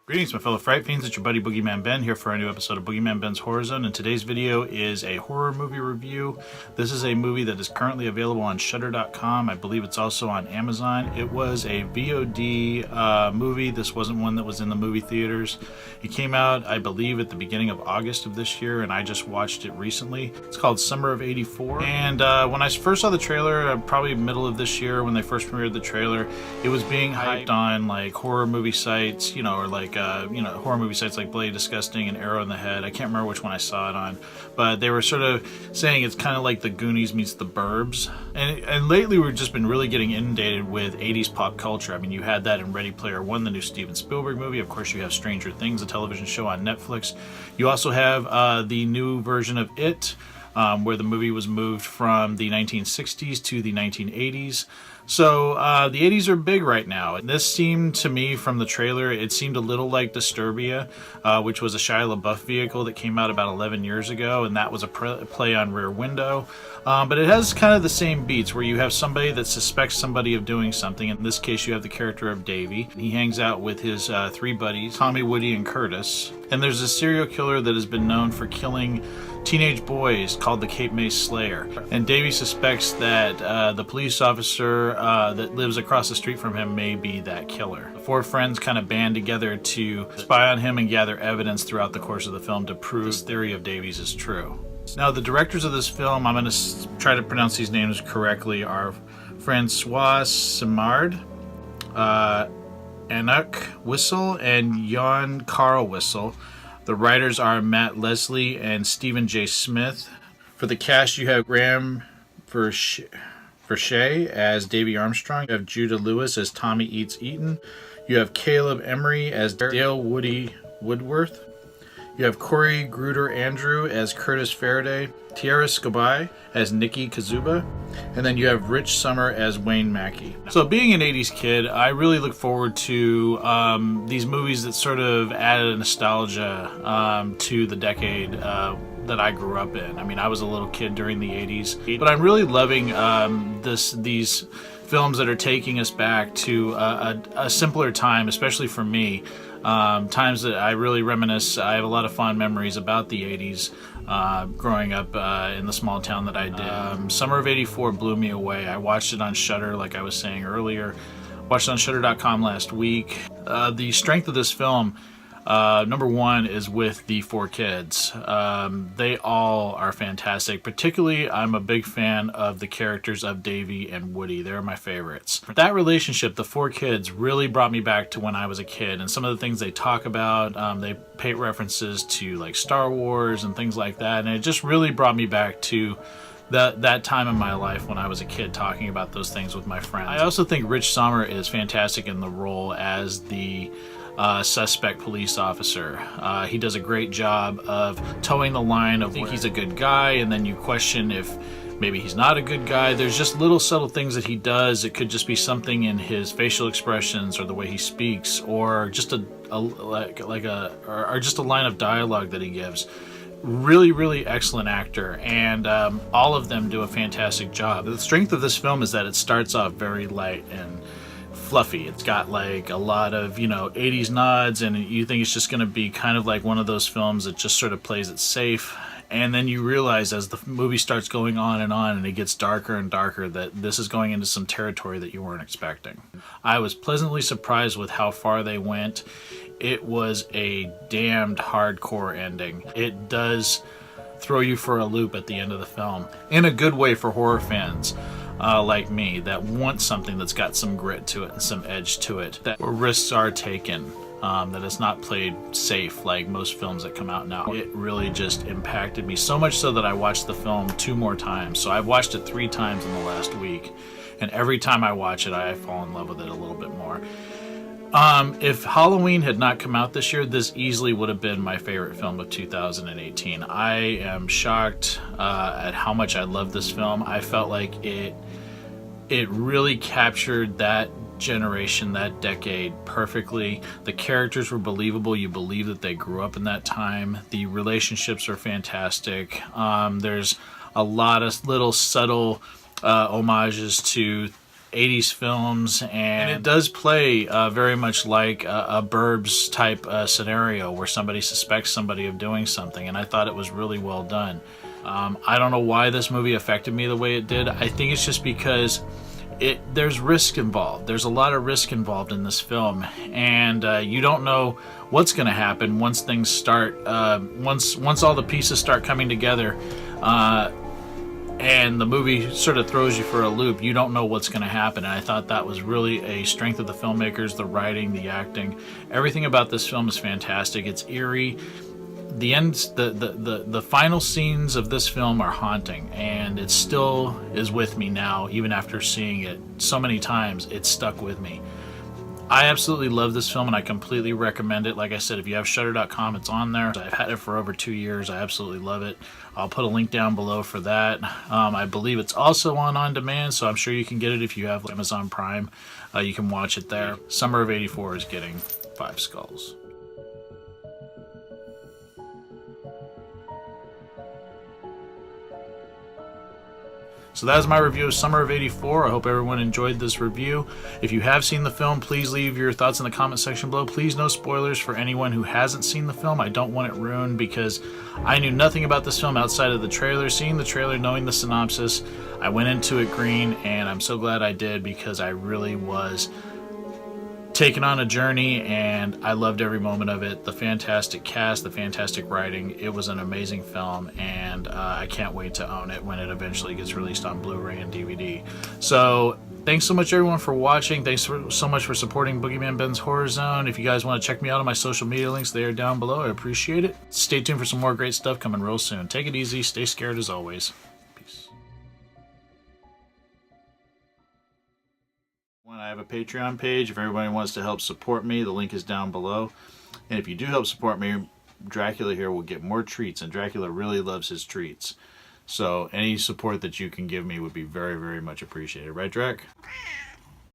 Greetings, my fellow Fright Fiends. It's your buddy Boogeyman Ben here for a new episode of Boogeyman Ben's Horror Zone, and today's video is a horror movie review. This is a movie that is currently available on Shudder.com. I believe it's also on Amazon. It was a VOD movie. This wasn't one that was in the movie theaters. It came out, I believe, at the beginning of August of this year, and I just watched it recently. It's called Summer of '84, and when I first saw the trailer, probably middle of this year when they first premiered the trailer, it was being hyped on like horror movie sites, or like horror movie sites like Bloody Disgusting and Arrow in the Head. I can't remember which one I saw it on, but they were sort of saying it's kind of like the Goonies meets the Burbs. And lately we've just been really getting inundated with 80s pop culture. I mean, you had that in Ready Player One, the new Steven Spielberg movie. Of course, you have Stranger Things, a television show on Netflix. You also have the new version of It, where the movie was moved from the 1960s to the 1980s. So the 80s are big right now, and this seemed to me from the trailer, it seemed a little like Disturbia, which was a Shia LaBeouf vehicle that came out about 11 years ago, and that was a play on Rear Window. But it has kind of the same beats where you have somebody that suspects somebody of doing something. In this case, you have the character of Davey. He hangs out with his three buddies, Tommy, Woody, and Curtis. And there's a serial killer that has been known for killing teenage boys called the Cape May Slayer. And Davey suspects that the police officer that lives across the street from him may be that killer. The four friends kind of band together to spy on him and gather evidence throughout the course of the film to prove this theory of Davey's is true. Now, the directors of this film, I'm going to try to pronounce these names correctly, are Francois Simard, Anouk Whistle, and Yoann-Karl Whistle. The writers are Matt Leslie and Stephen J. Smith. For the cast, you have Graham Vershey as Davy Armstrong. You have Judah Lewis as Tommy Eats Eaton. You have Caleb Emery as Dale Woody Woodworth. You have Corey Gruter-Andrew as Curtis Faraday, Tiara Scobai as Nikki Kazuba, and then you have Rich Summer as Wayne Mackey. So being an 80s kid, I really look forward to these movies that sort of added a nostalgia to the decade that I grew up in. I mean, I was a little kid during the 80s, but I'm really loving these films that are taking us back to a simpler time, especially for me. Times that I really reminisce. I have a lot of fond memories about the 80s growing up in the small town that I did. Summer of '84 blew me away. I watched it on Shudder, like I was saying earlier. Watched it on Shudder.com last week. The strength of this film, number one, is with the four kids. They all are fantastic. Particularly, I'm a big fan of the characters of Davy and Woody. They're my favorites. That relationship, the four kids, really brought me back to when I was a kid. And some of the things they talk about, they pay references to like Star Wars and things like that. And it just really brought me back to that time in my life when I was a kid, talking about those things with my friends. I also think Rich Sommer is fantastic in the role as the suspect police officer. He does a great job of towing the line of think he's a good guy, and then you question if maybe he's not a good guy. There's just little subtle things that he does. It could just be something in his facial expressions or the way he speaks, or just just a line of dialogue that he gives. Really excellent actor, and all of them do a fantastic job. The strength of this film is that it starts off very light and fluffy. It's got like a lot of 80s nods, and you think it's just going to be kind of like one of those films that just sort of plays it safe, and then you realize as the movie starts going on and it gets darker and darker that this is going into some territory that you weren't expecting. I was pleasantly surprised with how far they went. It was a damned hardcore ending. It does throw you for a loop at the end of the film, in a good way for horror fans like me that want something that's got some grit to it and some edge to it, that where risks are taken, that it's not played safe like most films that come out now. It really just impacted me so much so that I watched the film 2 more times. So I've watched it 3 times in the last week, and every time I watch it I fall in love with it a little bit more. If Halloween had not come out this year, this easily would have been my favorite film of 2018. I am shocked at how much I love this film. I felt like it really captured that generation, that decade perfectly. The characters were believable. You believe that they grew up in that time. The relationships are fantastic. There's a lot of little subtle homages to 80s films, and it does play very much like a Burbs type scenario where somebody suspects somebody of doing something, and I thought it was really well done. I don't know why this movie affected me the way it did. I think it's just because there's risk involved. There's a lot of risk involved in this film, and you don't know what's going to happen once things start. Once all the pieces start coming together, and the movie sort of throws you for a loop. You don't know what's going to happen, and I thought that was really a strength of the filmmakers. The writing, the acting, everything about this film is fantastic. It's eerie. The ends, the final scenes of this film are haunting, and it still is with me now, even after seeing it so many times. It's stuck with me. I absolutely love this film, and I completely recommend it. Like I said, if you have Shudder.com, it's on there. I've had it for over 2 years. I absolutely love it. I'll put a link down below for that. I believe it's also on demand, so I'm sure you can get it if you have Amazon Prime. You can watch it there. Summer of '84 is getting 5 skulls. So that is my review of Summer of '84. I hope everyone enjoyed this review. If you have seen the film, please leave your thoughts in the comment section below. Please no spoilers for anyone who hasn't seen the film. I don't want it ruined because I knew nothing about this film outside of the trailer. Seeing the trailer, knowing the synopsis, I went into it green, and I'm so glad I did because I really was taken on a journey, and I loved every moment of it. The fantastic cast, the fantastic writing. It was an amazing film, and I can't wait to own it when it eventually gets released on Blu-ray and DVD. So thanks so much everyone for watching. Thanks so much for supporting Boogeyman Ben's Horror Zone. If you guys want to check me out on my social media links, they are down below. I appreciate it. Stay tuned for some more great stuff coming real soon. Take it easy. Stay scared as always. Peace. I have a Patreon page. If everybody wants to help support me, the link is down below. And if you do help support me, Dracula here will get more treats, and Dracula really loves his treats. So any support that you can give me would be very, very much appreciated. Right, Drac?